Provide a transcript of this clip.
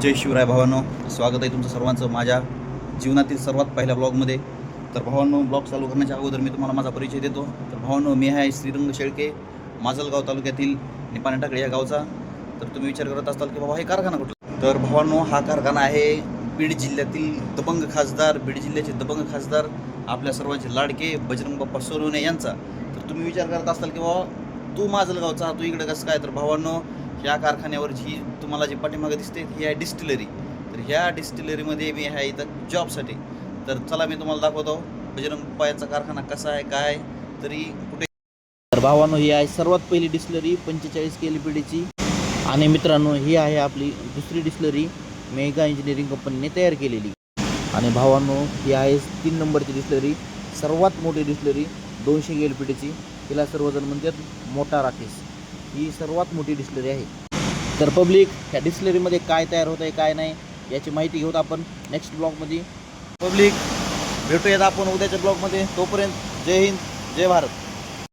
जय शिवराय भावांनो, स्वागत आहे तुमचं सर्वांचं माझ्या जीवनातील सर्वात पहिल्या ब्लॉगमध्ये. तर भावांनो, ब्लॉग चालू करण्याच्या अगोदर मी तुम्हाला माझा परिचय देतो. तर भावांनो, मी आहे श्रीरंग शेळके, माजलगाव तालुक्यातील निपाणी टाकळी या गावचा. तर तुम्ही विचार करत असाल की बाबा हे कारखाना कुठला, तर भावांनो, हा कारखाना आहे बीड जिल्ह्यातील दबंग खासदार, बीड जिल्ह्याचे दबंग खासदार, आपल्या सर्वांचे लाडके बजरंग बाप्पा सोनवणे यांचा. तर तुम्ही विचार करत असाल की बाबा तू माजलगावचा, तू इकडे कसं काय. तर भावांनो, ह्या कारखान्यावर जी तुम्हाला जी पाठीमागे दिसते ही आहे डिस्टिलरी. तर ह्या डिस्टिलरीमध्ये मी आहे इथं जॉबसाठी. तर चला मी तुम्हाला दाखवतो बजरंग बाप्पा यांचा कारखाना कसा आहे, काय तरी कुठे. तर भावांनो, ही आहे सर्वात पहिली डिस्टिलरी 45 KLPDची. आणि मित्रांनो, ही आहे आपली दुसरी डिस्टिलरी मेगा इंजिनिअरिंग कंपनीने तयार केलेली. आणि भावांनो, ही आहे 3 नंबरची डिस्टिलरी, सर्वात मोठी डिस्टिलरी 200 KLPDची. हिला सर्वजण म्हणतात मोठा राकेश. ही सर्वात मोठी डिस्टिलरी आहे. तर पब्लिक, ह्या डिस्टिलरीमध्ये काय तयार होत आहे काय नाही याची माहिती घेऊत आपण नेक्स्ट ब्लॉगमध्ये. पब्लिक, भेटूयात आपण उद्याच्या ब्लॉगमध्ये. तोपर्यंत जय हिंद, जय भारत.